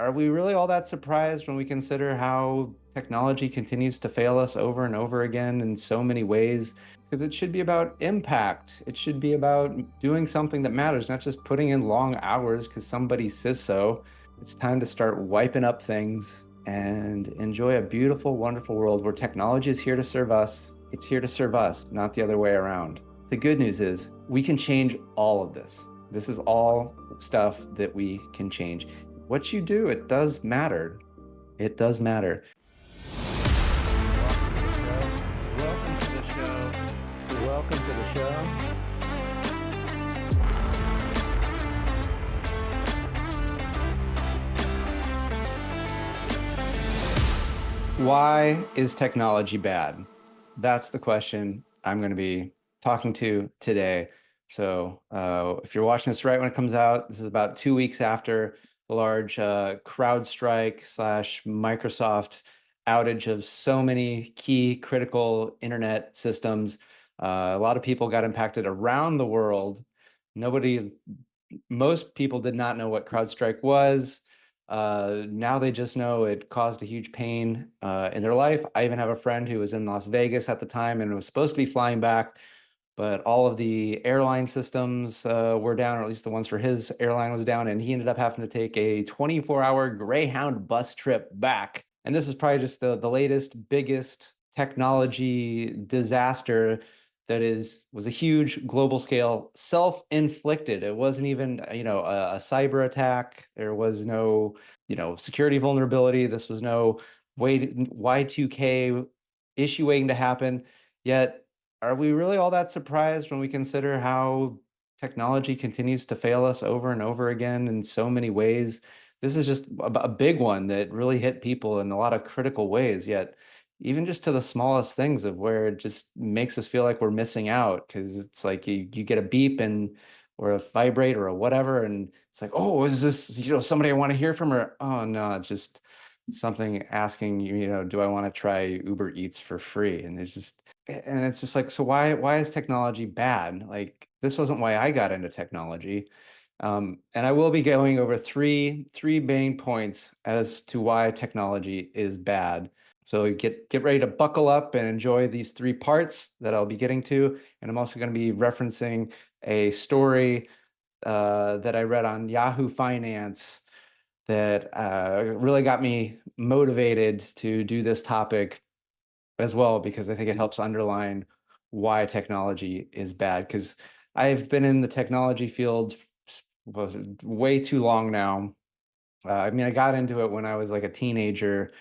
Are we really all that surprised when we consider how technology continues to fail us over and over again in so many ways? Because it should be about impact. It should be about doing something that matters, not just putting in long hours because somebody says so. It's time to start wiping up things and enjoy a beautiful, wonderful world where technology is here to serve us. It's here to serve us, not the other way around. The good news is we can change all of this. This is all stuff that we can change. What you do, it does matter. It does matter. Welcome to the show. Welcome to the show. Why is technology bad? That's the question I'm going to be talking to today. So if you're watching this right when it comes out, this is about 2 weeks after the large CrowdStrike slash Microsoft outage of so many key critical internet systems. A lot of people got impacted around the world. Most people did not know what CrowdStrike was. Now they just know it caused a huge pain in their life. I even have a friend who was in Las Vegas at the time and was supposed to be flying back, but all of the airline systems were down, or at least the ones for his airline was down, and he ended up having to take a 24-hour Greyhound bus trip back. And this is probably just the latest, biggest technology disaster that was a huge global scale, self-inflicted. It wasn't even, a cyber attack. There was no, security vulnerability. This was no Y2K issue waiting to happen. Yet, are we really all that surprised when we consider how technology continues to fail us over and over again in so many ways? This is just a big one that really hit people in a lot of critical ways. Yet even just to the smallest things of where it just makes us feel like we're missing out, because it's like you get a beep and or a vibrate or a whatever, and it's like, oh, is this somebody I want to hear from? Or oh no, just something asking you, do I want to try Uber Eats for free? And it's just like, so why is technology bad? Like, this wasn't why I got into technology. And I will be going over three main points as to why technology is bad. So get ready to buckle up and enjoy these three parts that I'll be getting to. And I'm also going to be referencing a story that I read on Yahoo Finance that really got me motivated to do this topic as well, because I think it helps underline why technology is bad. Because I've been in the technology field way too long now. I mean, I got into it when I was like a teenager.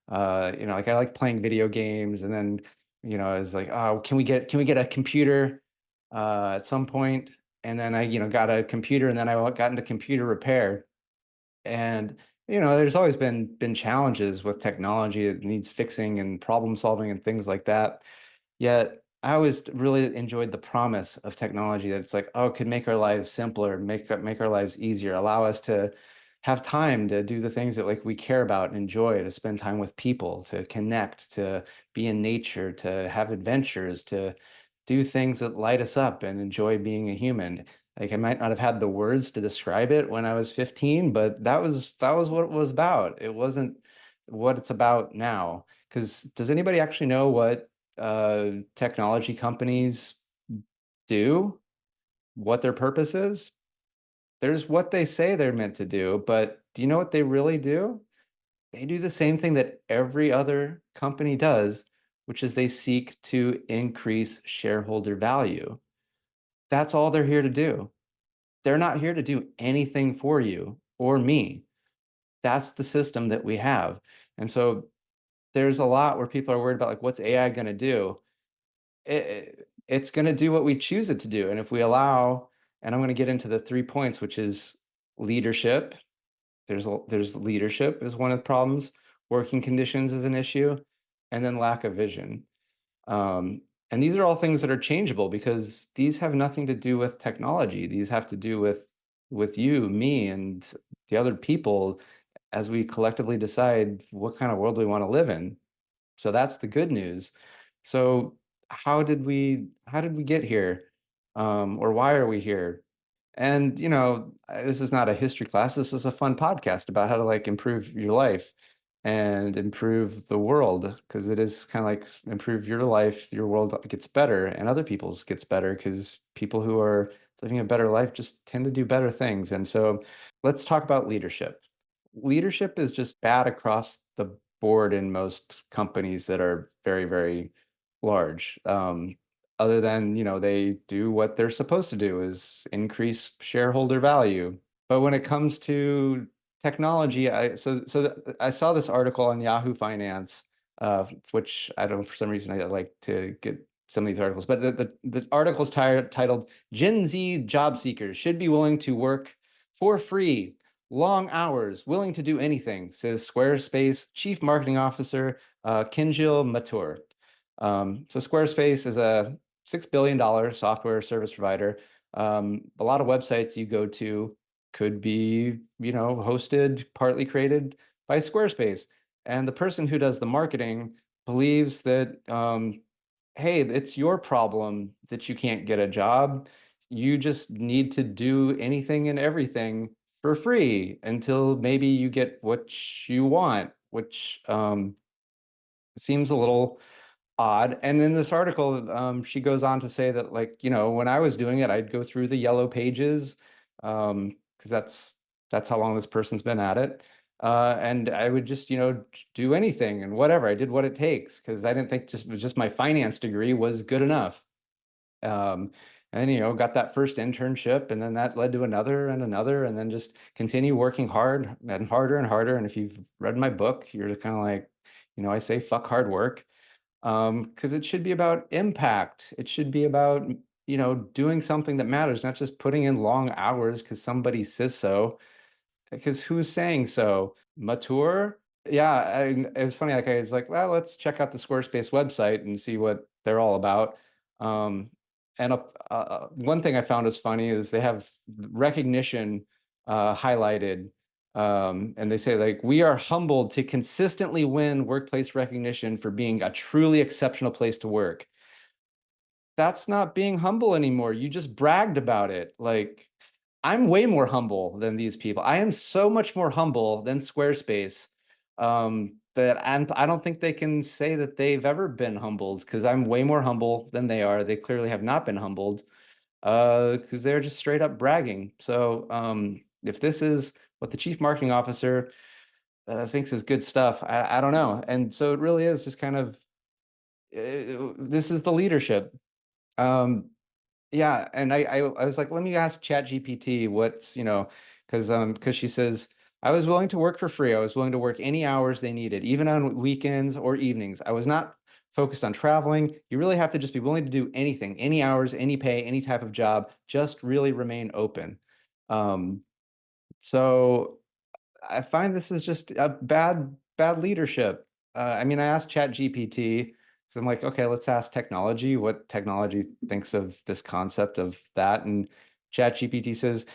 Like I liked playing video games, and then, I was like, oh, can we get a computer at some point? And then I, got a computer, and then I got into computer repair. And there's always been challenges with technology. It needs fixing and problem solving and things like that. Yet I always really enjoyed the promise of technology, that it's like, oh, it could make our lives simpler, make our lives easier, allow us to have time to do the things that like we care about and enjoy, to spend time with people, to connect, to be in nature, to have adventures, to do things that light us up and enjoy being a human. Like, I might not have had the words to describe it when I was 15, but that was what it was about. It wasn't what it's about now. Because does anybody actually know what technology companies do, what their purpose is? There's what they say they're meant to do, but do you know what they really do? They do the same thing that every other company does, which is they seek to increase shareholder value. That's all they're here to do. They're not here to do anything for you or me. That's the system that we have. And so there's a lot where people are worried about, like, what's AI going to do? It's going to do what we choose it to do. And if we allow, and I'm going to get into the 3 points, which is leadership. There's leadership is one of the problems. Working conditions is an issue, and then lack of vision. Um, and these are all things that are changeable, because these have nothing to do with technology. These have to do with you, me, and the other people, as we collectively decide what kind of world we want to live in. So that's the good news. So how did we get here? Or why are we here? And, this is not a history class. This is a fun podcast about how to like improve your life and improve the world because it is kind of like improve your life, your world gets better and other people's gets better because people who are living a better life just tend to do better things. And so let's talk about leadership. Leadership is just bad across the board in most companies that are very, very large. Other than, they do what they're supposed to do is increase shareholder value. But when it comes to technology, I saw this article on Yahoo Finance, which I don't know, for some reason I like to get some of these articles, but the article's titled Gen Z job seekers should be willing to work for free, long hours, willing to do anything, says Squarespace Chief Marketing Officer Kinjil Mathur. So Squarespace is a $6 billion software service provider. A lot of websites you go to could be, hosted, partly created by Squarespace. And the person who does the marketing believes that, hey, it's your problem that you can't get a job. You just need to do anything and everything for free until maybe you get what you want, which seems a little odd. And in this article, she goes on to say that, like, when I was doing it, I'd go through the yellow pages, because that's how long this person's been at it. And I would just, do anything and whatever. I did what it takes because I didn't think just my finance degree was good enough. Um, and then, got that first internship, and then that led to another and another, and then just continue working hard and harder and harder. And if you've read my book, you're kind of like, I say fuck hard work, because it should be about impact. It should be about, doing something that matters, not just putting in long hours because somebody says so. Because who's saying so? Mature? Yeah, it was funny. Like I was like, well, let's check out the Squarespace website and see what they're all about. Um, and one thing I found is funny is they have recognition highlighted, and they say like, we are humbled to consistently win workplace recognition for being a truly exceptional place to work. That's not being humble anymore. You just bragged about it. Like, I'm way more humble than these people. I am so much more humble than Squarespace, that I don't think they can say that they've ever been humbled because I'm way more humble than they are. They clearly have not been humbled because they're just straight up bragging. So if this is what the chief marketing officer thinks is good stuff, I don't know. And so it really is just kind of this is the leadership. Um, yeah, and I was like, let me ask ChatGPT what's, because she says I was willing to work for free. I was willing to work any hours they needed, even on weekends or evenings. I was not focused on traveling. You really have to just be willing to do anything, any hours, any pay, any type of job, just really remain open. Um, so I find this is just a bad leadership. I mean, I asked ChatGPT because I'm like, okay, let's ask technology what technology thinks of this concept of that. And ChatGPT says,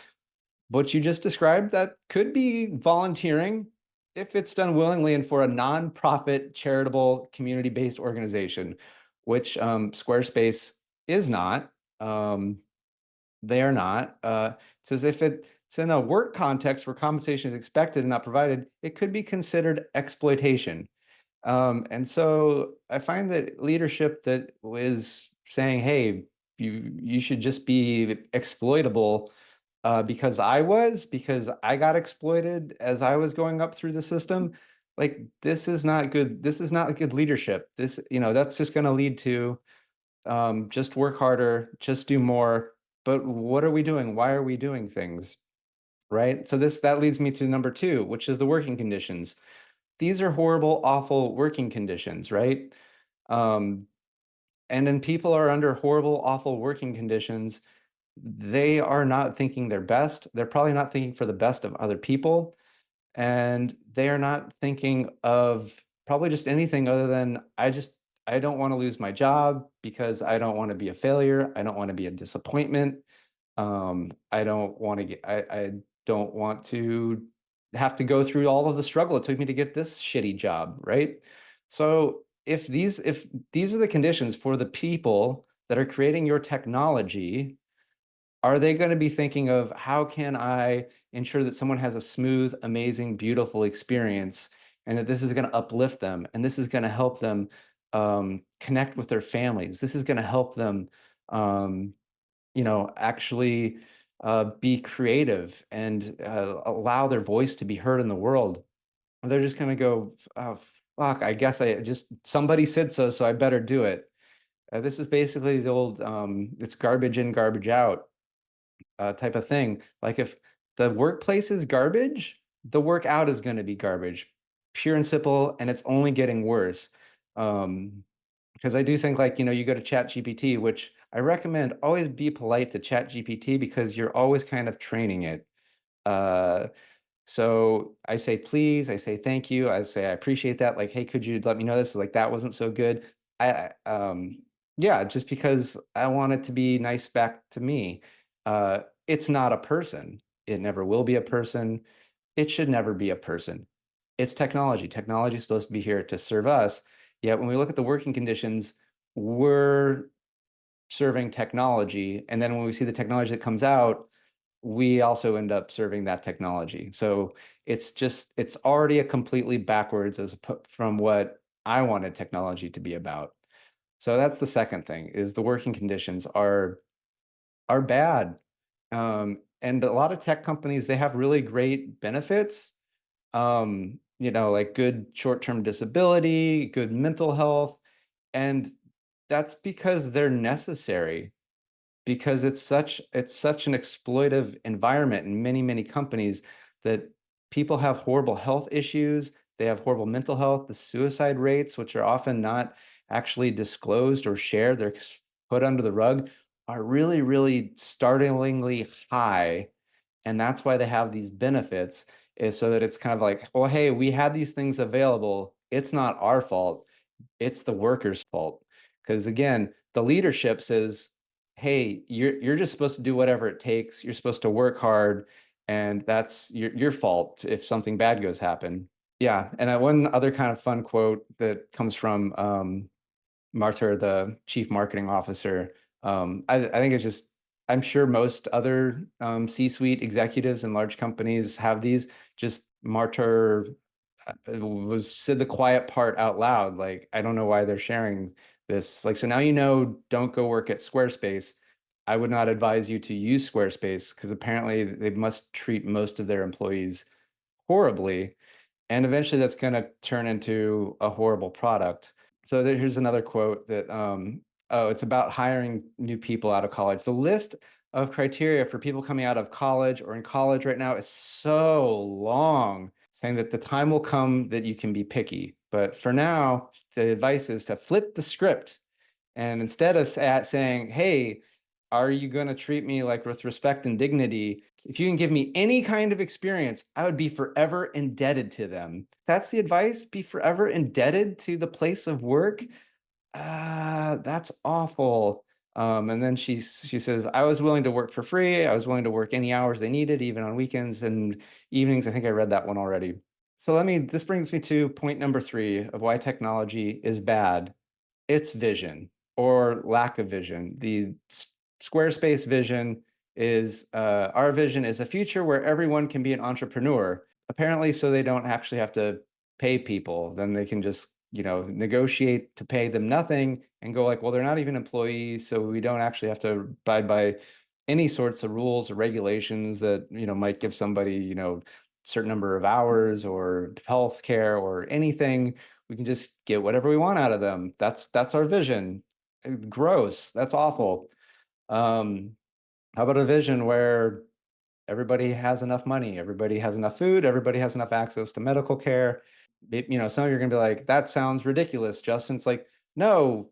what you just described, that could be volunteering if it's done willingly and for a nonprofit, charitable, community-based organization, which Squarespace is not. They are not. It's as if it's in a work context where compensation is expected and not provided, it could be considered exploitation. And so I find that leadership that is saying, hey, you should just be exploitable because I got exploited as I was going up through the system. Like, this is not good. This is not good leadership. This, that's just going to lead to just work harder, just do more. But what are we doing? Why are we doing things? Right. So that leads me to number two, which is the working conditions. These are horrible, awful working conditions, right? Um, and then people are under horrible, awful working conditions. They are not thinking their best. They're probably not thinking for the best of other people. And they are not thinking of probably just anything other than I don't want to lose my job because I don't want to be a failure. I don't want to be a disappointment. I don't want to I don't want to have to go through all of the struggle it took me to get this shitty job, right? So if these are the conditions for the people that are creating your technology, Are they going to be thinking of how can I ensure that someone has a smooth, amazing, beautiful experience and that this is going to uplift them and this is going to help them connect with their families. This is going to help them, um, actually be creative and allow their voice to be heard in the world. They're just going to go, oh, fuck, I guess I just, somebody said so, so I better do it. This is basically the old, it's garbage in, garbage out type of thing. Like if the workplace is garbage, the work out is going to be garbage, pure and simple, and it's only getting worse. Um, because I do think like, you go to Chat GPT, which I recommend always be polite to Chat GPT because you're always kind of training it. Uh, so I say please, I say thank you, I say I appreciate that. Like, hey, could you let me know this? Like that wasn't so good. Yeah, just because I want it to be nice back to me. It's not a person. It never will be a person. It should never be a person. It's technology. Technology is supposed to be here to serve us. Yet when we look at the working conditions, we're serving technology. And then when we see the technology that comes out, we also end up serving that technology. So it's already a completely backwards from what I wanted technology to be about. So that's the second thing is the working conditions are bad. And a lot of tech companies, they have really great benefits, like good short-term disability, good mental health, and that's because they're necessary because it's such an exploitive environment in many, many companies that people have horrible health issues, they have horrible mental health, the suicide rates, which are often not actually disclosed or shared, they're put under the rug, are really, really startlingly high. And that's why they have these benefits, is so that it's kind of like, well, hey, we had these things available. It's not our fault. It's the worker's fault. Because again, the leadership says, hey, you're just supposed to do whatever it takes. You're supposed to work hard, and that's your fault if something bad goes happen. Yeah, and one other kind of fun quote that comes from Martha, the chief marketing officer. I think it's just, I'm sure most other C-suite executives in large companies have these. Just Martha was said the quiet part out loud. Like, I don't know why they're sharing this. Like, so now don't go work at Squarespace. I would not advise you to use Squarespace because apparently they must treat most of their employees horribly. And eventually that's going to turn into a horrible product. So here's another quote that, oh, it's about hiring new people out of college. The list of criteria for people coming out of college or in college right now is so long, saying that the time will come that you can be picky. But for now, the advice is to flip the script. And instead of saying, hey, are you going to treat me like with respect and dignity? If you can give me any kind of experience, I would be forever indebted to them. That's the advice. Be forever indebted to the place of work. That's awful. And then she says, I was willing to work for free. I was willing to work any hours they needed, even on weekends and evenings. I think I read that one already. So this brings me to point number 3 of why technology is bad. Its vision or lack of vision. The Squarespace vision is our vision is a future where everyone can be an entrepreneur. Apparently, so they don't actually have to pay people. Then they can just negotiate to pay them nothing and go like, well, they're not even employees, so we don't actually have to abide by any sorts of rules or regulations that might give somebody certain number of hours or health care or anything. We can just get whatever we want out of them. That's our vision. Gross. That's awful. um how about a vision where everybody has enough money, everybody has enough food, everybody has enough access to medical care? Some of you are going to be like, that sounds ridiculous, Justin. It's like, no,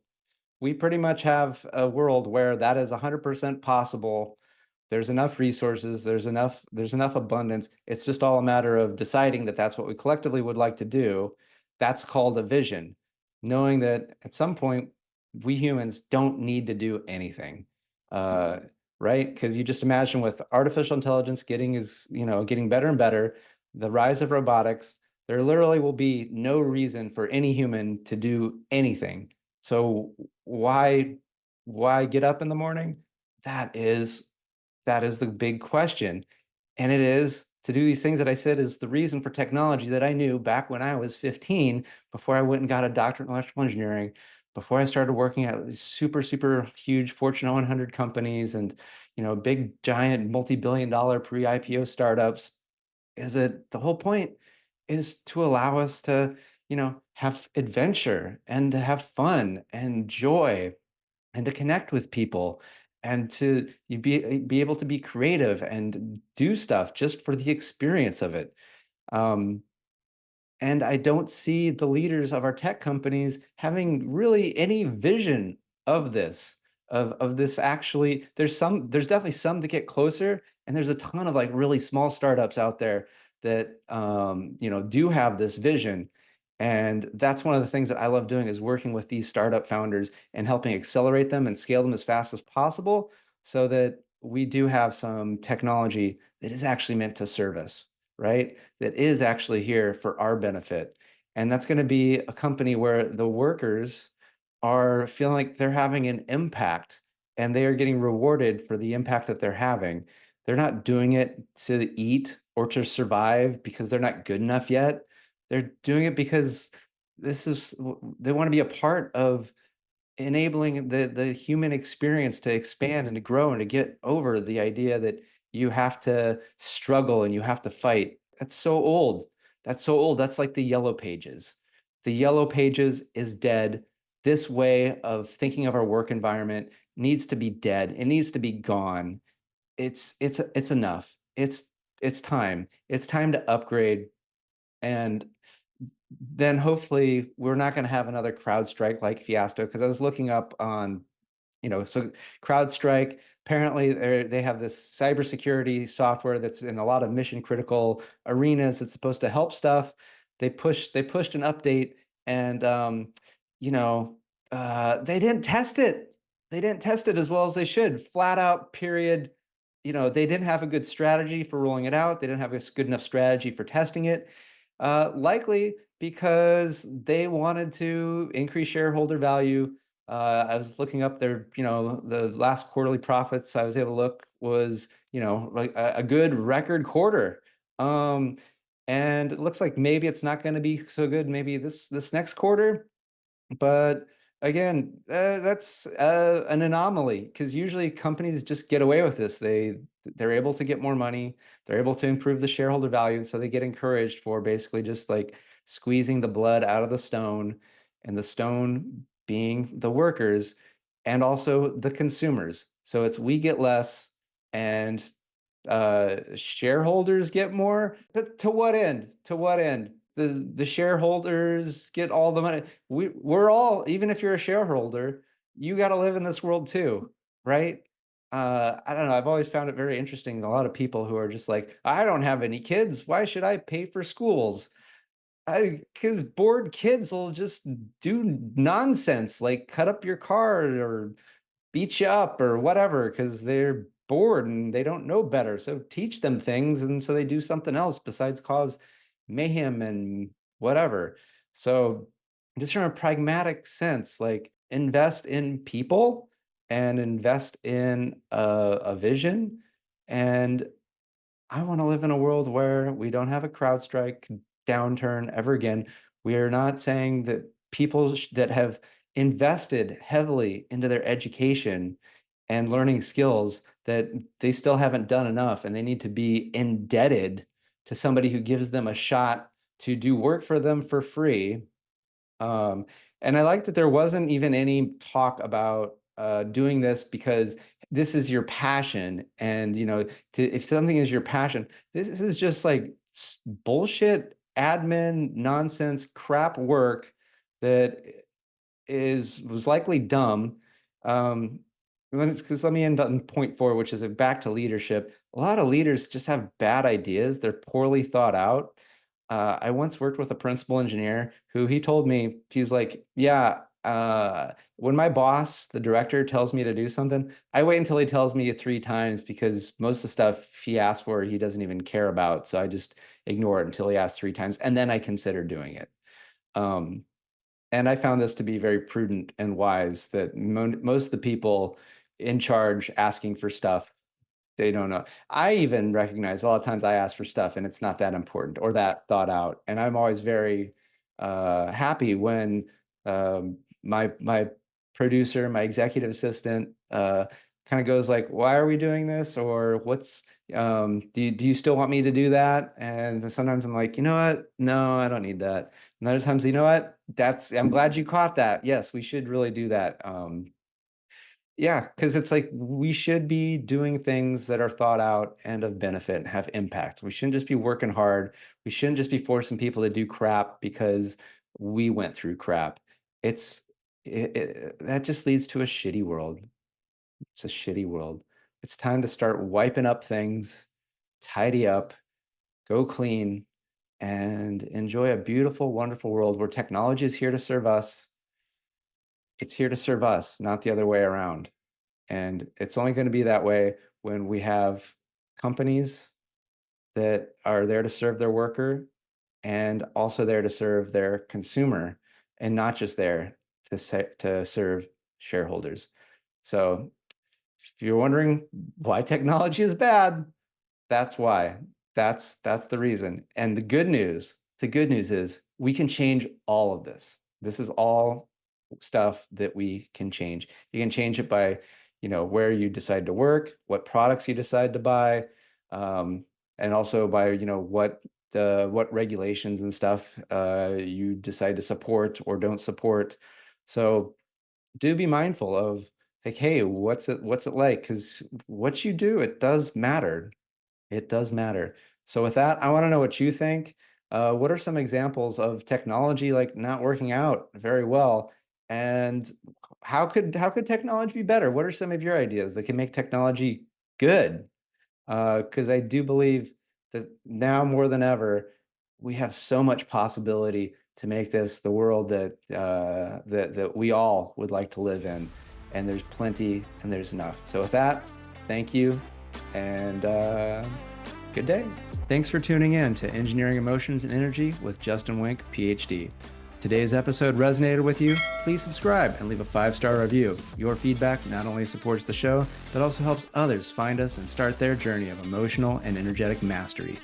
we pretty much have a world where that is 100% possible. There's enough resources, there's enough abundance. It's just all a matter of deciding that that's what we collectively would like to do. That's called a vision, knowing that at some point we humans don't need to do anything. Right? Because you just imagine with artificial intelligence getting better and better, the rise of robotics, there literally will be no reason for any human to do anything. So why get up in the morning? That is That is the big question. And it is to do these things that I said is the reason for technology that I knew back when I was 15, before I went and got a doctorate in electrical engineering, before I started working at these super, super huge Fortune 100 companies and, big, giant, multi-billion dollar pre-IPO startups, is that the whole point is to allow us to, have adventure and to have fun and joy and to connect with people and to be able to be creative and do stuff just for the experience of it. Um, and I don't see the leaders of our tech companies having really any vision of this, of this actually. There's definitely some that get closer, and there's a ton of like really small startups out there that do have this vision. And that's one of the things that I love doing is working with these startup founders and helping accelerate them and scale them as fast as possible so that we do have some technology that is actually meant to serve us, right? That is actually here for our benefit. And that's going to be a company where the workers are feeling like they're having an impact and they are getting rewarded for the impact that they're having. They're not doing it to eat or to survive because they're not good enough yet. They're doing it because they want to be a part of enabling the human experience to expand and to grow and to get over the idea that you have to struggle and you have to fight. That's so old. That's so old. That's like the yellow pages. The yellow pages is dead. This way of thinking of our work environment needs to be dead. It needs to be gone. It's enough. It's time. It's time to upgrade. And then hopefully we're not going to have another CrowdStrike like fiasco, because I was looking up on, so CrowdStrike, apparently they have this cybersecurity software that's in a lot of mission critical arenas. It's supposed to help stuff. They pushed an update, and you know they didn't test it. They didn't test it as well as they should. Flat out, period. They didn't have a good strategy for rolling it out. They didn't have a good enough strategy for testing it. Likely because they wanted to increase shareholder value. I was looking up their, the last quarterly profits I was able to look was, like a good record quarter. Um, and it looks like maybe it's not going to be so good maybe this next quarter. But again, that's an anomaly, because usually companies just get away with this. They're able to get more money, they're able to improve the shareholder value, so they get encouraged for basically just like squeezing the blood out of the stone, and the stone being the workers and also the consumers. So it's we get less and shareholders get more, but to what end? To what end? The shareholders get all the money. We're all, even if you're a shareholder, you got to live in this world too, right? I don't know. I've always found it very interesting. A lot of people who are just like, I don't have any kids. Why should I pay for schools? Because bored kids will just do nonsense like cut up your car or beat you up or whatever because they're bored and they don't know better. So teach them things, and so they do something else besides cause mayhem and whatever. So just from a pragmatic sense, like invest in people and invest in a vision. And I want to live in a world where we don't have a CrowdStrike downturn ever again. We are not saying that people that have invested heavily into their education and learning skills, that they still haven't done enough and they need to be indebted to somebody who gives them a shot to do work for them for free. um, and I like that there wasn't even any talk about doing this because this is your passion. And, if something is your passion, this is just like bullshit, admin, nonsense, crap work that was likely dumb. Um, because let me end on point four, which is back to leadership. A lot of leaders just have bad ideas. They're poorly thought out. I once worked with a principal engineer who he told me, he's like, yeah, when my boss, the director, tells me to do something, I wait until he tells me 3 times, because most of the stuff he asks for, he doesn't even care about. So I just ignore it until he asks 3 times, and then I consider doing it. Um, and I found this to be very prudent and wise, that most of the people in charge asking for stuff They don't know. I even recognize a lot of times I ask for stuff and it's not that important or that thought out. And I'm always very happy when my producer, my executive assistant, kind of goes like, "Why are we doing this?" Or "What's do you still want me to do that?" And then sometimes I'm like, you know what? No, I don't need that. And other times, you know what? I'm glad you caught that. Yes, we should really do that. Yeah, because it's like we should be doing things that are thought out and of benefit and have impact. We shouldn't just be working hard. We shouldn't just be forcing people to do crap because we went through crap. It's that just leads to a shitty world. It's a shitty world. It's time to start wiping up things, tidy up, go clean, and enjoy a beautiful, wonderful world where technology is here to serve us. It's here to serve us, not the other way around. And it's only going to be that way when we have companies that are there to serve their worker and also there to serve their consumer and not just there to serve shareholders. So if you're wondering why technology is bad, that's why. That's the reason. And the good news is we can change all of this. This is all stuff that we can change. You can change it by, where you decide to work, what products you decide to buy, and also by, what regulations and stuff you decide to support or don't support. So do be mindful of like, hey, what's it like? Because what you do, it does matter. It does matter. So with that, I want to know what you think. What are some examples of technology like not working out very well? And how could technology be better? What are some of your ideas that can make technology good? Because I do believe that now more than ever, we have so much possibility to make this the world that we all would like to live in. And there's plenty and there's enough. So with that, thank you and good day. Thanks for tuning in to Engineering Emotions and Energy with Justin Wink, Ph.D. Today's episode resonated with you? Please subscribe and leave a 5-star review. Your feedback not only supports the show, but also helps others find us and start their journey of emotional and energetic mastery.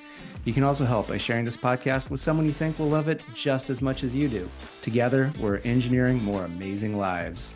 You can also help by sharing this podcast with someone you think will love it just as much as you do. Together, we're engineering more amazing lives.